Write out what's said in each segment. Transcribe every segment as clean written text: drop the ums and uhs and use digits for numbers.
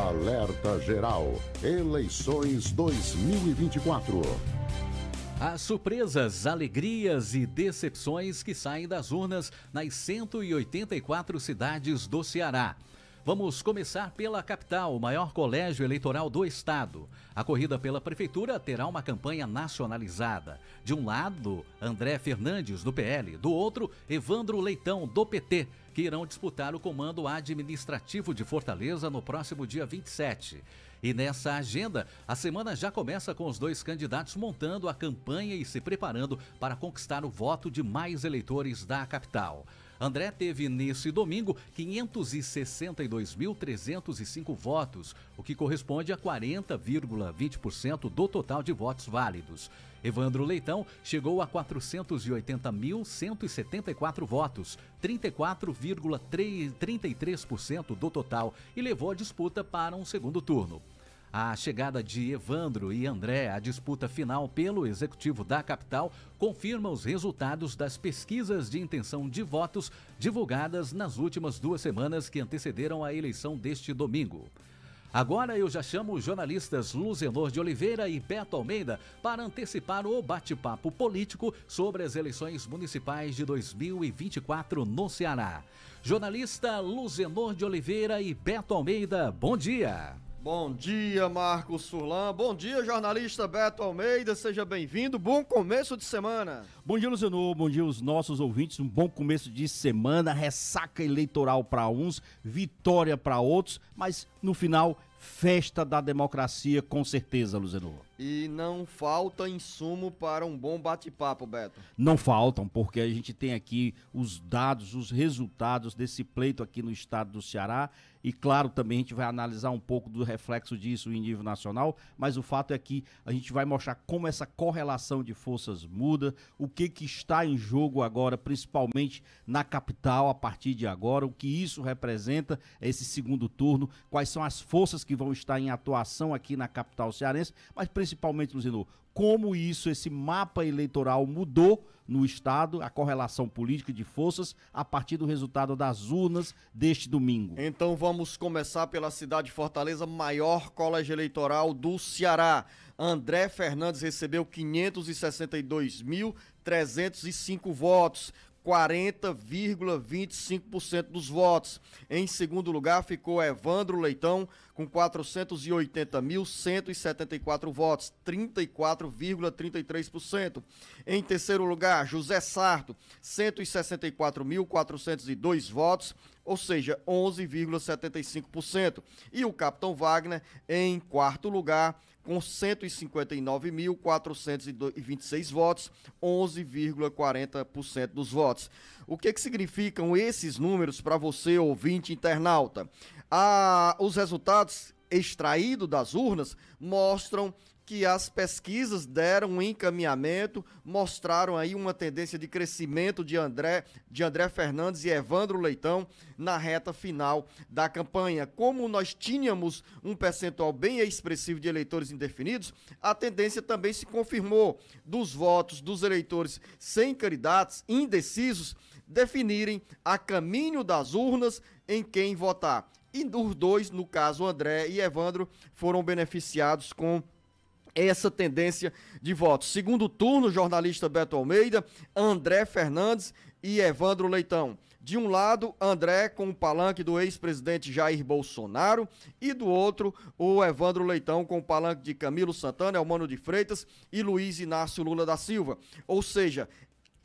Alerta Geral. Eleições 2024. As surpresas, alegrias e decepções que saem das urnas nas 184 cidades do Ceará. Vamos começar pela capital, o maior colégio eleitoral do estado. A corrida pela prefeitura terá uma campanha nacionalizada. De um lado, André Fernandes, do PL. Do outro, Evandro Leitão, do PT, que irão disputar o comando administrativo de Fortaleza no próximo dia 27. E nessa agenda, a semana já começa com os dois candidatos montando a campanha e se preparando para conquistar o voto de mais eleitores da capital. André teve nesse domingo 562.305 votos, o que corresponde a 40,20% do total de votos válidos. Evandro Leitão chegou a 480.174 votos, 34,33% do total, e levou a disputa para um segundo turno. A chegada de Evandro e André à disputa final pelo Executivo da capital confirma os resultados das pesquisas de intenção de votos divulgadas nas últimas 2 semanas que antecederam a eleição deste domingo. Agora eu já chamo os jornalistas Luzenor de Oliveira e Beto Almeida para antecipar o bate-papo político sobre as eleições municipais de 2024 no Ceará. Jornalista Luzenor de Oliveira e Beto Almeida, bom dia! Bom dia, Marcos Furlan. Bom dia, jornalista Beto Almeida. Seja bem-vindo. Bom começo de semana. Bom dia, Luciano. Bom dia aos nossos ouvintes. Um bom começo de semana. Ressaca eleitoral para uns, vitória para outros, mas no final, festa da democracia, com certeza, Luciano. E não falta insumo para um bom bate-papo, Beto. Não faltam, porque a gente tem aqui os dados, os resultados desse pleito aqui no estado do Ceará. E claro, também a gente vai analisar um pouco do reflexo disso em nível nacional, mas o fato é que a gente vai mostrar como essa correlação de forças muda, o que está em jogo agora, principalmente na capital, a partir de agora, o que isso representa, esse segundo turno, quais são as forças que vão estar em atuação aqui na capital cearense, mas principalmente, Luciano, como esse mapa eleitoral mudou no estado, a correlação política de forças, a partir do resultado das urnas deste domingo. Então vamos começar pela cidade de Fortaleza, maior colégio eleitoral do Ceará. André Fernandes recebeu 562.305 votos, 40,25% dos votos. Em segundo lugar ficou Evandro Leitão com 480.174 votos, 34,33%. Em terceiro lugar, José Sarto, 164.402 votos, ou seja, 11,75%. E o Capitão Wagner em quarto lugar com 159.426 votos, 11,40% dos votos. O que significam esses números para você, ouvinte internauta? Os resultados extraídos das urnas mostram que as pesquisas deram um encaminhamento, mostraram aí uma tendência de crescimento de André Fernandes e Evandro Leitão na reta final da campanha. Como nós tínhamos um percentual bem expressivo de eleitores indefinidos, a tendência também se confirmou dos votos dos eleitores sem candidatos, indecisos, definirem a caminho das urnas em quem votar. E os dois, no caso André e Evandro, foram beneficiados com essa tendência de votos. Segundo turno, jornalista Beto Almeida, André Fernandes e Evandro Leitão. De um lado, André com o palanque do ex-presidente Jair Bolsonaro e do outro, o Evandro Leitão com o palanque de Camilo Santana, Elmano de Freitas e Luiz Inácio Lula da Silva. Ou seja,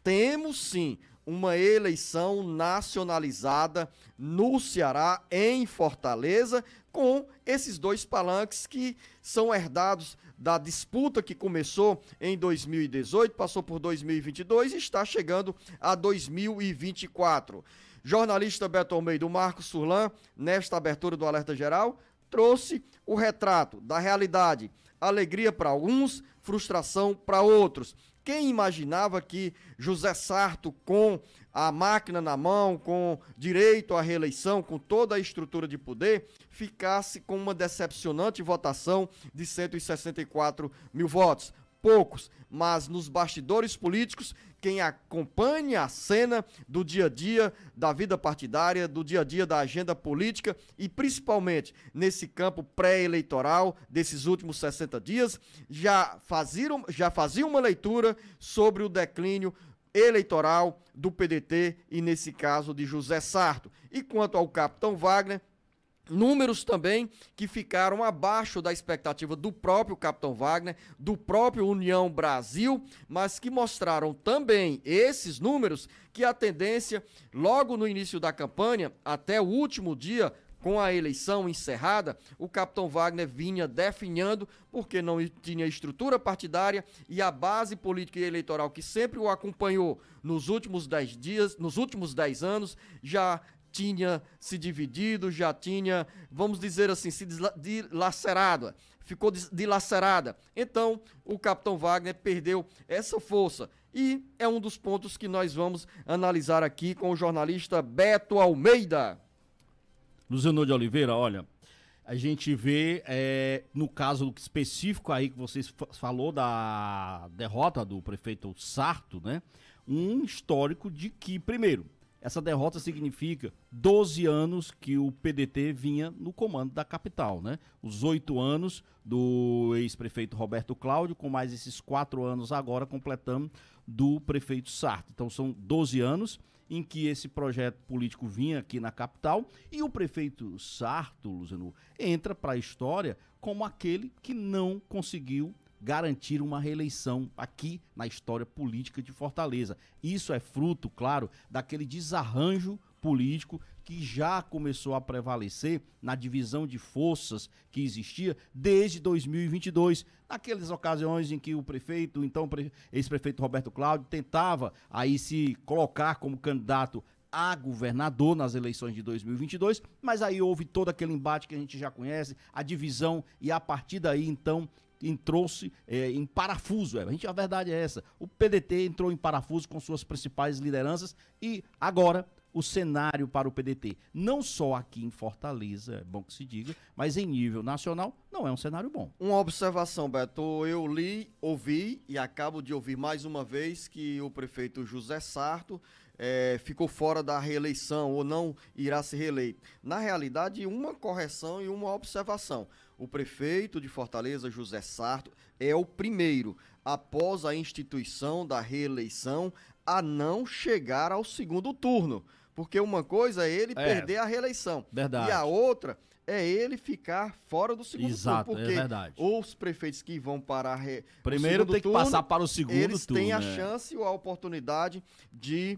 temos sim uma eleição nacionalizada no Ceará, em Fortaleza, com esses dois palanques que são herdados da disputa que começou em 2018, passou por 2022 e está chegando a 2024. Jornalista Beto Almeida, o Marcos Furlan, nesta abertura do Alerta Geral, trouxe o retrato da realidade. Alegria para alguns, frustração para outros. Quem imaginava que José Sarto, com a máquina na mão, com direito à reeleição, com toda a estrutura de poder, ficasse com uma decepcionante votação de 164 mil votos? poucos, mas nos bastidores políticos, quem acompanha a cena do dia a dia da vida partidária, do dia a dia da agenda política e principalmente nesse campo pré-eleitoral desses últimos 60 dias, já faziam uma leitura sobre o declínio eleitoral do PDT e nesse caso de José Sarto. E quanto ao capitão Wagner, números também que ficaram abaixo da expectativa do próprio capitão Wagner, do próprio União Brasil, mas que mostraram também esses números que a tendência, logo no início da campanha, até o último dia, com a eleição encerrada, o capitão Wagner vinha definhando porque não tinha estrutura partidária e a base política e eleitoral que sempre o acompanhou nos últimos 10 dias, nos últimos 10 anos, já tinha se dividido, já tinha, vamos dizer assim, se dilacerado, ficou dilacerada. Então, o capitão Wagner perdeu essa força. E é um dos pontos que nós vamos analisar aqui com o jornalista Beto Almeida. Luciano de Oliveira, olha, a gente vê, no caso específico aí que você falou da derrota do prefeito Sarto, né, um histórico de que, primeiro, essa derrota significa 12 anos que o PDT vinha no comando da capital, né? Os 8 anos do ex-prefeito Roberto Cláudio, com mais esses 4 anos agora completando do prefeito Sarto. Então são 12 anos em que esse projeto político vinha aqui na capital e o prefeito Sarto, Luciano, entra para a história como aquele que não conseguiu garantir uma reeleição aqui na história política de Fortaleza. Isso é fruto, claro, daquele desarranjo político que já começou a prevalecer na divisão de forças que existia desde 2022, naquelas ocasiões em que o prefeito, então ex-prefeito Roberto Cláudio, tentava aí se colocar como candidato a governador nas eleições de 2022, mas aí houve todo aquele embate que a gente já conhece, a divisão, e a partir daí, então, entrou-se em parafuso. A verdade é essa. O PDT entrou em parafuso com suas principais lideranças e agora o cenário para o PDT, não só aqui em Fortaleza, é bom que se diga, mas em nível nacional, não é um cenário bom. Uma observação, Beto, eu ouvi e acabo de ouvir mais uma vez que o prefeito José Sarto ficou fora da reeleição ou não irá ser reeleito. Na realidade, uma correção e uma observação. O prefeito de Fortaleza, José Sarto, é o primeiro, após a instituição da reeleição, a não chegar ao segundo turno. Porque uma coisa é ele perder a reeleição. Verdade. E a outra é ele ficar fora do segundo Exato, turno. Porque verdade. os prefeitos que vão para primeiro tem que passar para o segundo turno. Eles têm a chance ou a oportunidade de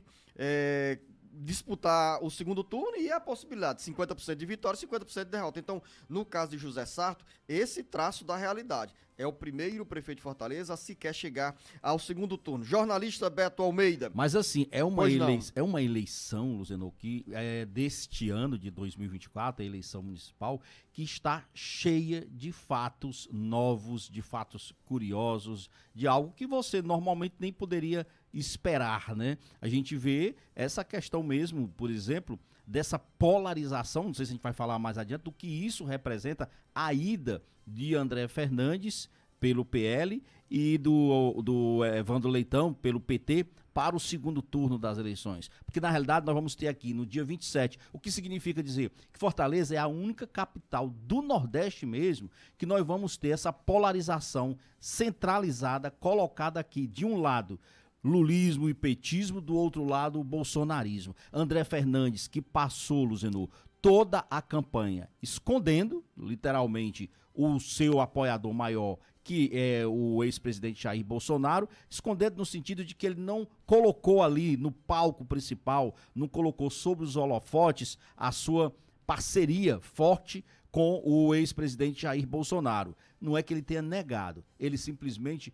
disputar o segundo turno e a possibilidade de 50% de vitória e 50% de derrota. Então, no caso de José Sarto, esse traço da realidade. É o primeiro prefeito de Fortaleza a sequer chegar ao segundo turno. Jornalista Beto Almeida. Mas assim, é uma eleição, Luciano, que deste ano de 2024, a eleição municipal, que está cheia de fatos novos, de fatos curiosos, de algo que você normalmente nem poderia esperar, né? A gente vê essa questão mesmo, por exemplo, dessa polarização, não sei se a gente vai falar mais adiante, do que isso representa a ida de André Fernandes pelo PL e do Evandro Leitão pelo PT para o segundo turno das eleições. Porque na realidade nós vamos ter aqui no dia 27, o que significa dizer que Fortaleza é a única capital do Nordeste mesmo que nós vamos ter essa polarização centralizada, colocada aqui de um lado lulismo e petismo, do outro lado o bolsonarismo. André Fernandes, que passou, Luciano, toda a campanha escondendo, literalmente, o seu apoiador maior, que é o ex-presidente Jair Bolsonaro, escondendo no sentido de que ele não colocou ali no palco principal, não colocou sobre os holofotes a sua parceria forte com o ex-presidente Jair Bolsonaro. Não é que ele tenha negado, ele simplesmente,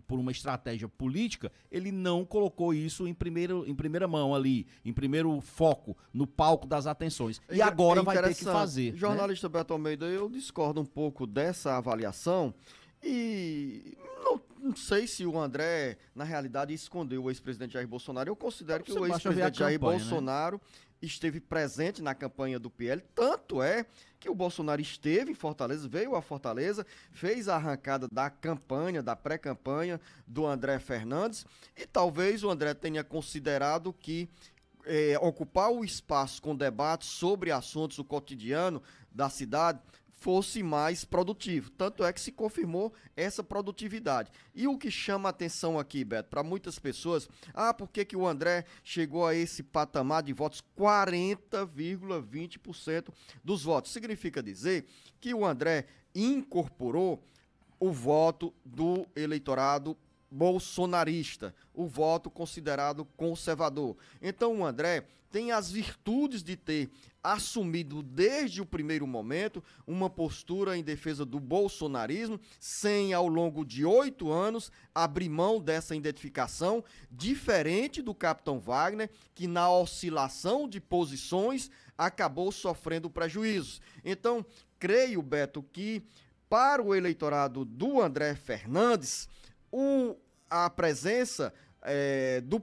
por uma estratégia política, ele não colocou isso em primeira mão ali, em primeiro foco, no palco das atenções. E agora vai ter que fazer. Jornalista Beto Almeida, eu discordo um pouco dessa avaliação e não sei se o André, na realidade, escondeu o ex-presidente Jair Bolsonaro. Eu considero que o ex-presidente Jair Bolsonaro esteve presente na campanha do PL, tanto é que o Bolsonaro esteve em Fortaleza, veio a Fortaleza, fez a arrancada da campanha, da pré-campanha do André Fernandes, e talvez o André tenha considerado que ocupar o espaço com debates sobre assuntos do cotidiano da cidade fosse mais produtivo. Tanto é que se confirmou essa produtividade. E o que chama a atenção aqui, Beto, para muitas pessoas, por que o André chegou a esse patamar de votos? 40,20% dos votos. Significa dizer que o André incorporou o voto do eleitorado bolsonarista, o voto considerado conservador. Então o André tem as virtudes de ter assumido desde o primeiro momento uma postura em defesa do bolsonarismo, sem ao longo de 8 anos abrir mão dessa identificação, diferente do capitão Wagner, que na oscilação de posições acabou sofrendo prejuízos. Então, creio, Beto, que para o eleitorado do André Fernandes, a presença do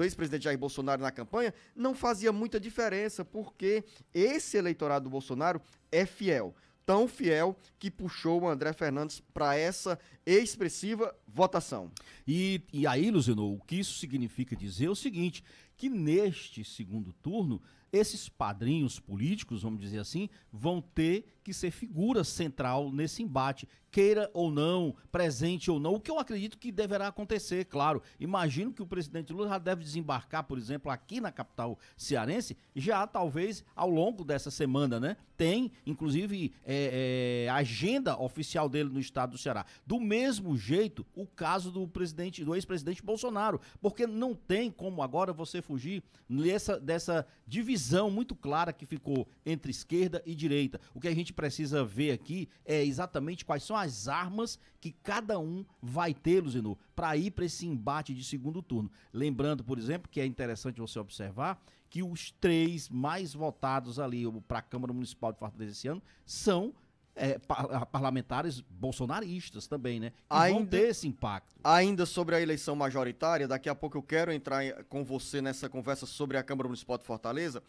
ex-presidente Jair Bolsonaro na campanha não fazia muita diferença, porque esse eleitorado do Bolsonaro é fiel. Tão fiel que puxou o André Fernandes para essa expressiva votação. E aí, Luciano, o que isso significa dizer é o seguinte, que neste segundo turno, esses padrinhos políticos, vamos dizer assim, vão ter que ser figura central nesse embate, queira ou não, presente ou não, o que eu acredito que deverá acontecer, claro. Imagino que o presidente Lula já deve desembarcar, por exemplo, aqui na capital cearense, já talvez ao longo dessa semana, né? Tem, inclusive, a agenda oficial dele no estado do Ceará. Do mesmo jeito, o caso do ex-presidente Bolsonaro, porque não tem como agora você fugir dessa divisão muito clara que ficou entre esquerda e direita. O que a gente precisa ver aqui é exatamente quais são as armas que cada um vai ter, Luziano, para ir para esse embate de segundo turno. Lembrando, por exemplo, que é interessante você observar que os 3 mais votados ali para a Câmara Municipal de Fortaleza esse ano são parlamentares bolsonaristas também, né? Que vão ter esse impacto. Ainda sobre a eleição majoritária, daqui a pouco eu quero entrar com você nessa conversa sobre a Câmara Municipal de Fortaleza,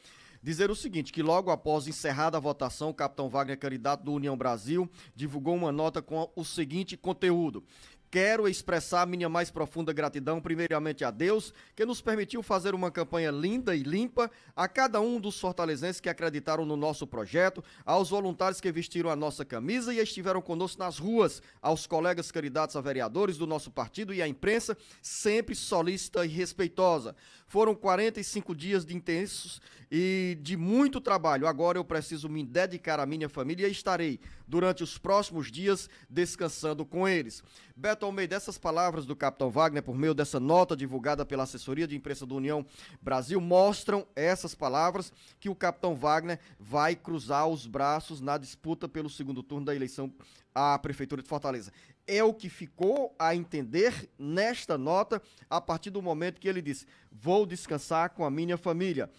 dizer o seguinte, que logo após encerrada a votação, o capitão Wagner, candidato do União Brasil, divulgou uma nota com o seguinte conteúdo: quero expressar minha mais profunda gratidão, primeiramente a Deus, que nos permitiu fazer uma campanha linda e limpa, a cada um dos fortalezenses que acreditaram no nosso projeto, aos voluntários que vestiram a nossa camisa e estiveram conosco nas ruas, aos colegas candidatos a vereadores do nosso partido e à imprensa, sempre solícita e respeitosa. Foram 45 dias de intensos e de muito trabalho. Agora eu preciso me dedicar à minha família e estarei, durante os próximos dias, descansando com eles. Beto Almeida, essas palavras do capitão Wagner, por meio dessa nota divulgada pela assessoria de imprensa do União Brasil, mostram essas palavras que o capitão Wagner vai cruzar os braços na disputa pelo segundo turno da eleição à Prefeitura de Fortaleza. É o que ficou a entender nesta nota a partir do momento que ele disse: vou descansar com a minha família.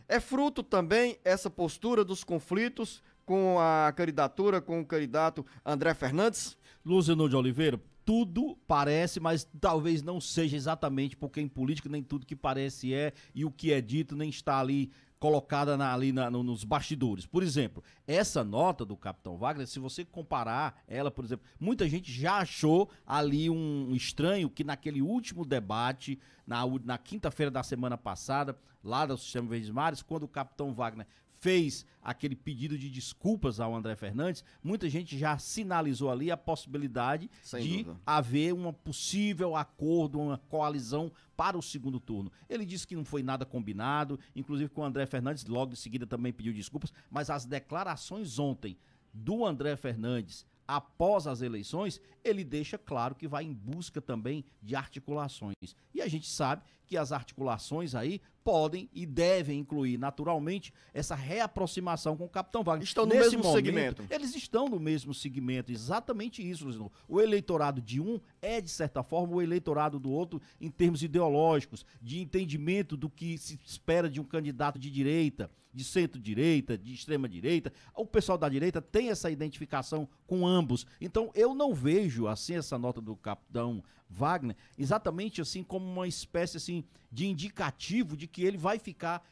É fruto também essa postura dos conflitos com a candidatura, com o candidato André Fernandes? Luziano de Oliveira, tudo parece, mas talvez não seja exatamente, porque em política nem tudo que parece é, e o que é dito nem está ali colocada nos bastidores. Por exemplo, essa nota do capitão Wagner, se você comparar ela, por exemplo, muita gente já achou ali um estranho que naquele último debate, na quinta-feira da semana passada, lá do Sistema Verdes Mares, quando o capitão Wagner fez aquele pedido de desculpas ao André Fernandes, muita gente já sinalizou ali a possibilidade de haver um possível acordo, uma coalizão para o segundo turno. Ele disse que não foi nada combinado, inclusive com o André Fernandes, logo em seguida também pediu desculpas, mas as declarações ontem do André Fernandes após as eleições, ele deixa claro que vai em busca também de articulações. E a gente sabe que as articulações aí podem e devem incluir naturalmente essa reaproximação com o capitão Wagner. Estão no mesmo segmento. Eles estão no mesmo segmento, exatamente isso, Luciano. O eleitorado de um é, de certa forma, o eleitorado do outro em termos ideológicos, de entendimento do que se espera de um candidato de direita, de centro-direita, de extrema-direita. O pessoal da direita tem essa identificação com ambos. Então, eu não vejo, assim, essa nota do capitão Wagner exatamente assim como uma espécie assim assim, de indicativo de que ele vai ficar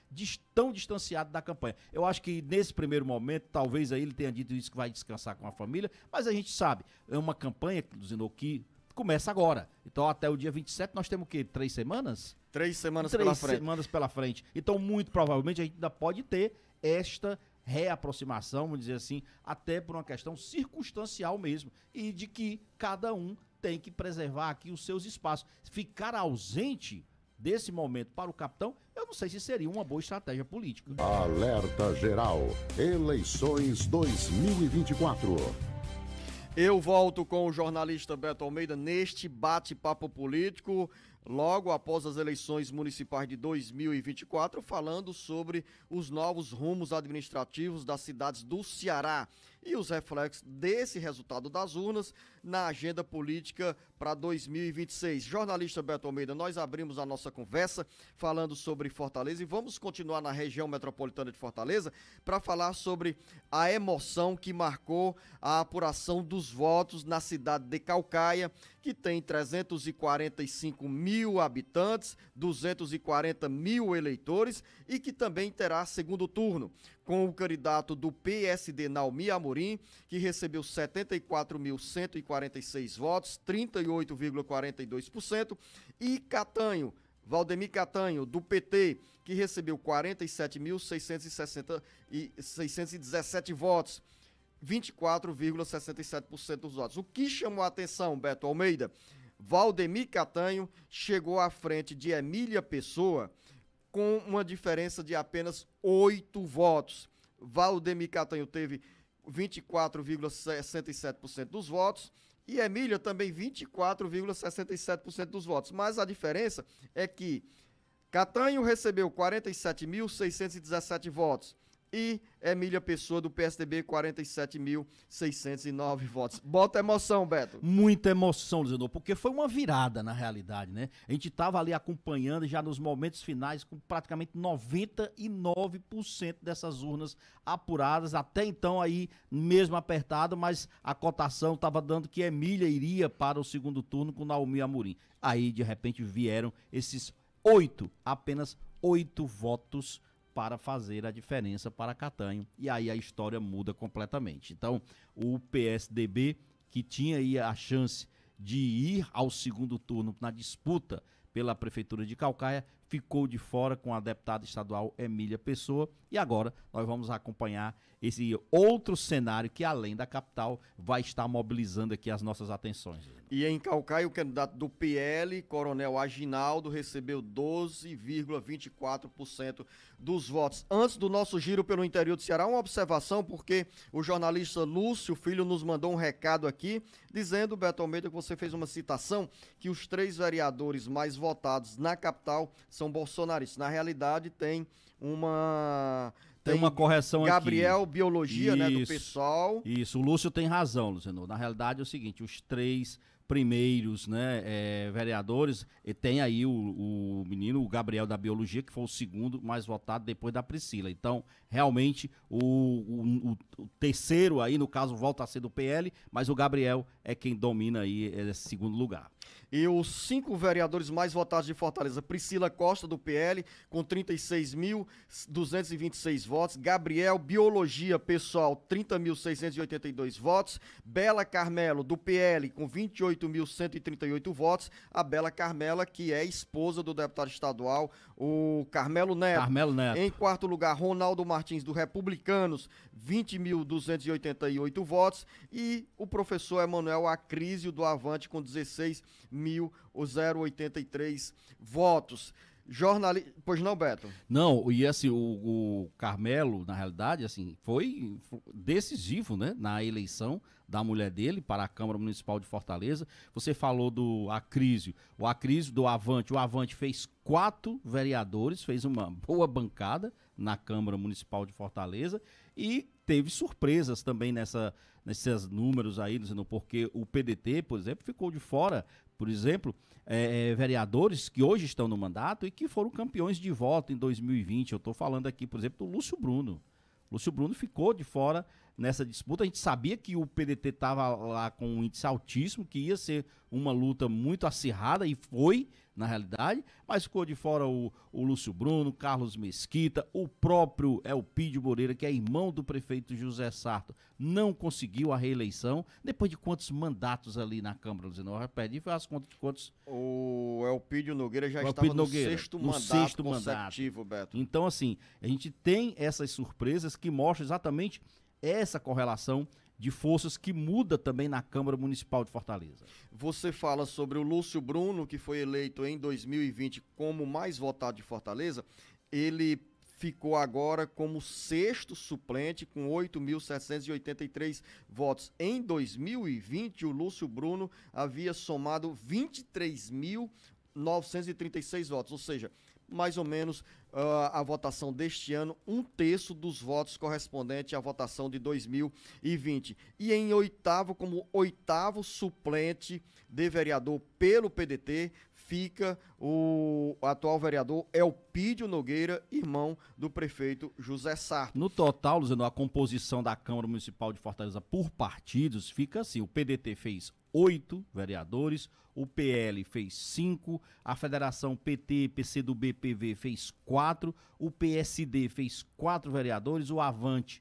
tão distanciado da campanha. Eu acho que nesse primeiro momento, talvez aí ele tenha dito isso, que vai descansar com a família, mas a gente sabe, é uma campanha, Luciano, que começa agora. Então até o dia 27 nós temos o quê? 3 semanas? 3 semanas pela frente. 3 semanas pela frente. Então muito provavelmente a gente ainda pode ter esta reaproximação, vamos dizer assim, até por uma questão circunstancial mesmo, e de que cada um tem que preservar aqui os seus espaços. Ficar ausente desse momento para o capitão, eu não sei se seria uma boa estratégia política. Alerta Geral. Eleições 2024. Eu volto com o jornalista Beto Almeida neste bate-papo político, logo após as eleições municipais de 2024, falando sobre os novos rumos administrativos das cidades do Ceará e os reflexos desse resultado das urnas na agenda política para 2026. Jornalista Beto Almeida, nós abrimos a nossa conversa falando sobre Fortaleza e vamos continuar na região metropolitana de Fortaleza para falar sobre a emoção que marcou a apuração dos votos na cidade de Caucaia, que tem 345 mil habitantes, 240 mil eleitores e que também terá segundo turno, com o candidato do PSD, Naomi Amorim, que recebeu 74.146 votos, 38,42%, e Valdemir Catanho, do PT, que recebeu 47.617 votos, 24,67% dos votos. O que chamou a atenção, Beto Almeida? Valdemir Catanho chegou à frente de Emília Pessoa com uma diferença de apenas 8 votos. Valdemir Catanho teve 24,67% dos votos e Emília também 24,67% dos votos. Mas a diferença é que Catanho recebeu 47.617 votos e Emília Pessoa, do PSDB, 47.609 votos. Bota emoção, Beto. Muita emoção, Luciano, porque foi uma virada na realidade, né? A gente estava ali acompanhando já nos momentos finais com praticamente 99% dessas urnas apuradas, até então aí mesmo apertado, mas a cotação estava dando que Emília iria para o segundo turno com Naomi Amorim. Aí, de repente, vieram esses apenas 8 votos para fazer a diferença para Catanho, e aí a história muda completamente. Então, o PSDB, que tinha aí a chance de ir ao segundo turno na disputa pela Prefeitura de Caucaia, ficou de fora com a deputada estadual Emília Pessoa, e agora nós vamos acompanhar esse outro cenário que, além da capital, vai estar mobilizando aqui as nossas atenções. E em Caucaia, o candidato do PL, Coronel Aginaldo, recebeu 12,24% dos votos. Antes do nosso giro pelo interior do Ceará, uma observação, porque o jornalista Lúcio Filho nos mandou um recado aqui, dizendo, Beto Almeida, que você fez uma citação, que os 3 vereadores mais votados na capital são bolsonaristas. Na realidade, tem uma correção Gabriel, aqui. Biologia, Isso, né, do PSOL. Isso, o Lúcio tem razão, Luciano. Na realidade é o seguinte, os 3 primeiros, né, vereadores, e tem aí o menino, o Gabriel da Biologia, que foi o segundo mais votado depois da Priscila. Então, realmente, o terceiro aí, no caso, volta a ser do PL, mas o Gabriel é quem domina aí esse segundo lugar. E os 5 vereadores mais votados de Fortaleza: Priscila Costa, do PL, com 36.226 votos. Gabriel, Biologia, PSOL, 30.682 votos. Bela Carmelo, do PL, com 28.138 votos. A Bela Carmela, que é esposa do deputado estadual, o Carmelo Neto. Em quarto lugar, Ronaldo Martins, do Republicanos, 20.288 votos. E o professor Emanuel Acrísio, do Avante, com 16.083 votos. Pois não, Beto? Não, e assim, o Carmelo, na realidade, assim, foi decisivo, né, na eleição da mulher dele para a Câmara Municipal de Fortaleza. Você falou do Acrísio, o Acrísio do Avante. O Avante fez 4 vereadores, fez uma boa bancada na Câmara Municipal de Fortaleza e teve surpresas também nesses números aí, porque o PDT, por exemplo, ficou de fora, por exemplo, vereadores que hoje estão no mandato e que foram campeões de voto em 2020. Eu estou falando aqui, por exemplo, do Lúcio Bruno. Lúcio Bruno ficou de fora nessa disputa. A gente sabia que o PDT estava lá com um índice altíssimo, que ia ser uma luta muito acirrada, e foi, na realidade, mas ficou de fora o Lúcio Bruno, Carlos Mesquita, o próprio Elpidio Moreira, que é irmão do prefeito José Sarto, não conseguiu a reeleição, depois de quantos mandatos ali na Câmara, Luciano? Eu perdi, foi as contas de quantos... O Elpidio Nogueira já estava no sexto mandato consecutivo, Beto. Então, assim, a gente tem essas surpresas que mostram exatamente essa correlação de forças que muda também na Câmara Municipal de Fortaleza. Você fala sobre o Lúcio Bruno, que foi eleito em 2020 como mais votado de Fortaleza. Ele ficou agora como sexto suplente com 8.783 votos. Em 2020, o Lúcio Bruno havia somado 23.936 votos, ou seja, mais ou menos a votação deste ano, 1/3 dos votos correspondente à votação de 2020. E em oitavo, como oitavo suplente de vereador pelo PDT, fica o atual vereador Elpidio Nogueira, irmão do prefeito José Sarto. No total, Luciano, a composição da Câmara Municipal de Fortaleza por partidos fica assim: o PDT fez 8 vereadores, o PL fez 5, a Federação PT, PCdoB, PV fez 4, o PSD fez 4 vereadores, o Avante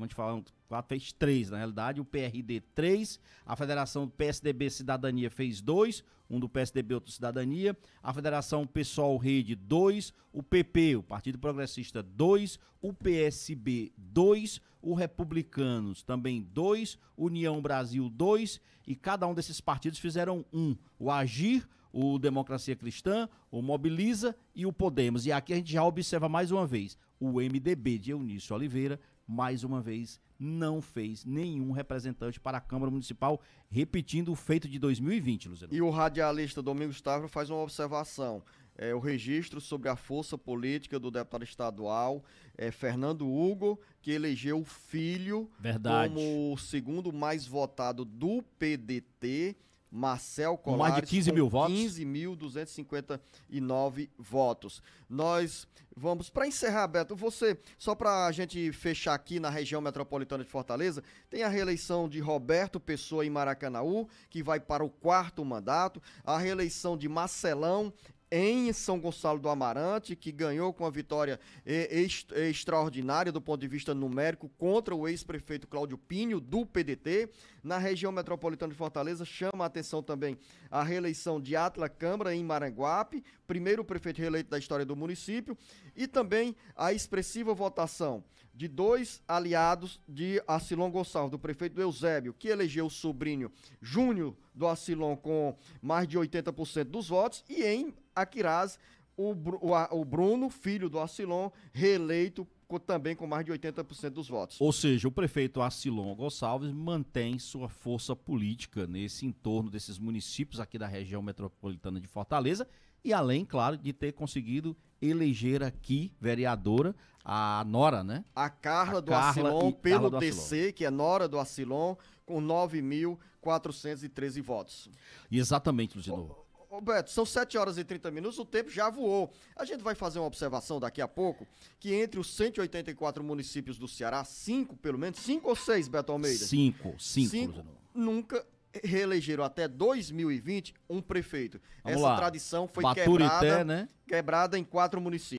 falando 4, fez 3 na realidade, o PRD 3, a Federação do PSDB Cidadania fez 2, um do PSDB, outro Cidadania, a Federação PSOL Rede 2, o PP, o Partido Progressista 2, o PSB 2, o Republicanos também 2, União Brasil 2, e cada um desses partidos fizeram 1, o Agir, o Democracia Cristã, o Mobiliza e o Podemos. E aqui a gente já observa mais uma vez, o MDB de Eunício Oliveira, mais uma vez, não fez nenhum representante para a Câmara Municipal, repetindo o feito de 2020, Luciano. E o radialista Domingos Távora faz uma observação. O registro sobre a força política do deputado estadual Fernando Hugo, que elegeu o filho como o segundo mais votado do PDT, Marcel Colares, com mais de 15 mil votos. 15.259 votos. Nós vamos, para encerrar, Beto, só para a gente fechar aqui na região metropolitana de Fortaleza, tem a reeleição de Roberto Pessoa em Maracanaú, que vai para o 4º mandato, a reeleição de Marcelão em São Gonçalo do Amarante, que ganhou com a vitória extraordinária do ponto de vista numérico contra o ex-prefeito Cláudio Pinho, do PDT. Na região metropolitana de Fortaleza, chama a atenção também a reeleição de Atla Câmara em Maranguape, primeiro prefeito reeleito da história do município, e também a expressiva votação de 2 aliados de Acilon Gonçalves, do prefeito Eusébio, que elegeu o sobrinho Júnior do Acilon com mais de 80% dos votos, e em Aquiraz, o Bruno, filho do Acilon, reeleito também com mais de 80% dos votos. Ou seja, o prefeito Acilon Gonçalves mantém sua força política nesse entorno desses municípios aqui da região metropolitana de Fortaleza, e além, claro, de ter conseguido eleger aqui vereadora a nora, né? A Carla do Acilon, pelo TC, que é nora do Acilon, com 9.413 votos. Exatamente, Luciano. Beto, são 7 horas e 30 minutos, o tempo já voou. A gente vai fazer uma observação daqui a pouco, que entre os 184 municípios do Ceará, 5 pelo menos, 5 ou 6, Beto Almeida? 5, nunca reelegeram até 2020 um prefeito. Vamos Essa lá. tradição foi Baturité, né? quebrada em 4 municípios.